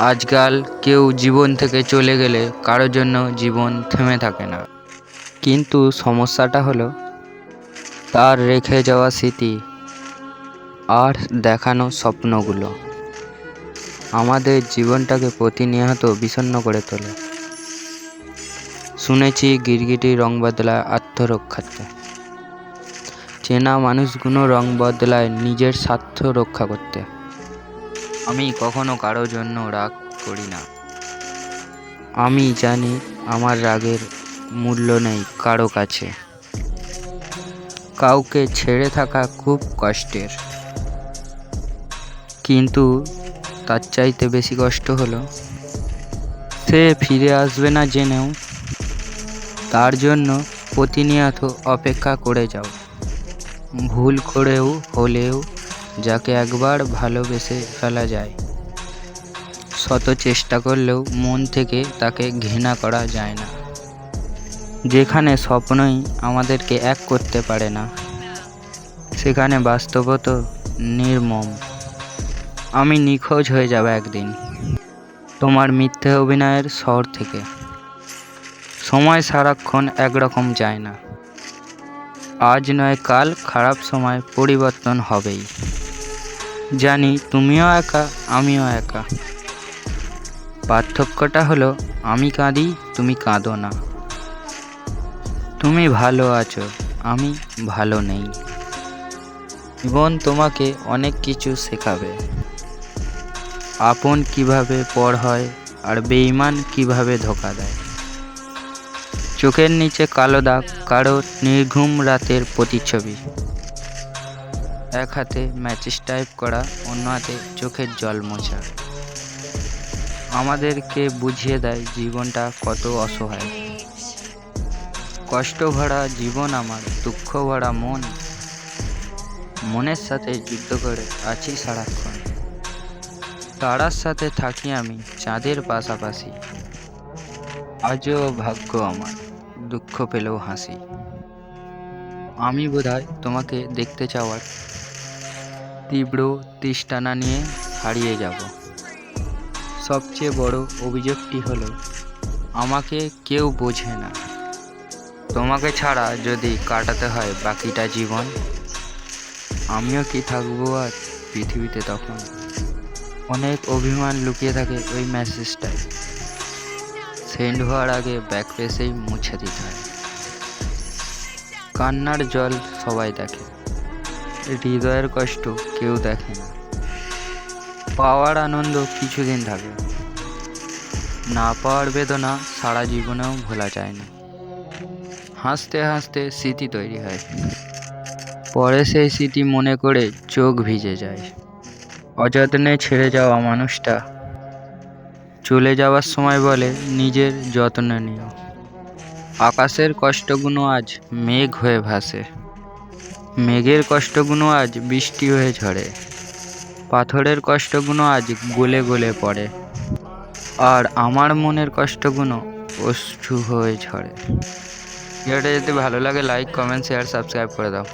আজকাল কেউ জীবন থেকে চলে গেলে কারোর জন্য জীবন থেমে থাকে না, কিন্তু সমস্যাটা হলো তার রেখে যাওয়া স্মৃতি আর দেখানো স্বপ্নগুলো আমাদের জীবনটাকে প্রতিনিয়ত বিষণ্ণ করে তোলে। শুনেছি গিরগিটি রং বদলায় আত্মরক্ষার্থে, চেনা মানুষগুলো রং বদলায় নিজের স্বার্থ রক্ষা করতে। আমি কখনো কারোর জন্য রাগ করি না। আমি জানি আমার রাগের মূল্য নেই কারো কাছে। কাউকে ছেড়ে থাকা খুব কষ্টের, কিন্তু তার চাইতে বেশি কষ্ট হলো সে ফিরে আসবে না জেনেও তার জন্য প্রতিনিয়ত অপেক্ষা করে যাও। ভুল করেও হলেও যাকে একবার ভালোবেসে ফেলা যায়, শত চেষ্টা করলেও মন থেকে তাকে ঘৃণা করা যায় না। যেখানে স্বপ্নই আমাদেরকে এক করতে পারে না, সেখানে বাস্তবতা নির্মম। আমি নিখোঁজ হয়ে যাব একদিন তোমার মিথ্যে অভিনয়ের শহর থেকে। সময় সারাক্ষণ একরকম যায় না, আজ নয় কাল খারাপ সময় পরিবর্তন হবেই। জানি তুমিও একা, আমিও একা। পার্থক্যটা হলো আমি কাঁদি, তুমি কাঁদো না। তুমি ভালো আছো, আমি ভালো নেই। জীবন তোমাকে অনেক কিছু শেখাবে, আপন কিভাবে পর হয় আর বেঈমান কিভাবে ধোঁকা দেয়। চোখের নিচে কালো দাগ কারো নির্ঘুম রাতের প্রতিচ্ছবি। এক হাতে ম্যাচেস টাইপ করা, অন্য হাতে চোখের জল মোছা। আমাদেরকে বুঝিয়ে দেয় জীবনটা কত অসহায়। কষ্ট ভরা জীবন আমার, দুঃখ ভরা মন, মনের সাথে যুদ্ধ করে আছি সারাক্ষণ। তারার সাথে থাকি আমি চাঁদের পাশাপাশি, আজও ভাগ্য আমার দুঃখ পেলেও হাসি। আমি বোধহয় তোমাকে দেখতে চাওয়ার তীব্র তৃষ্ণা নিয়ে হারিয়ে যাব। সবচেয়ে বড় অভিযোগটি হলো আমাকে কেউ বোঝে না। তোমাকে ছাড়া যদি কাটাতে হয় বাকিটা জীবন, আমিও কি থাকবো আর পৃথিবীতে তখন। অনেক অভিমান লুকিয়ে থাকে ওই মেসেজটায়, সেন্ড হওয়ার আগে ব্যাক পেজেই মুছে দিতে হয়। কান্নার জল সবাই দেখে, হৃদয়ের কষ্ট কেউ দেখে না। পাওয়ার আনন্দ কিছুদিন থাকে, না পাওয়ার বেদনা সারা জীবনেও ভোলা যায় না। হাসতে হাসতে স্মৃতি তৈরি হয়, পরে সেই স্মৃতি মনে করে চোখ ভিজে যায়। অযত্নে ছেড়ে যাওয়া মানুষটা চলে যাওয়ার সময় বলে নিজের যত্ন নিও। আকাশের কষ্টগুলো আজ মেঘ হয়ে ভাসে, মেঘের কষ্টগুলো আজ বৃষ্টি হয়ে ঝরে। পাথরের কষ্টগুলো আজ গলে গলে পড়ে, আর আমার মনের কষ্টগুলো অশ্রু হয়ে ঝরে। ভিডিওটা যদি ভালো লাগে লাইক, কমেন্ট, শেয়ার, সাবস্ক্রাইব করে দাও।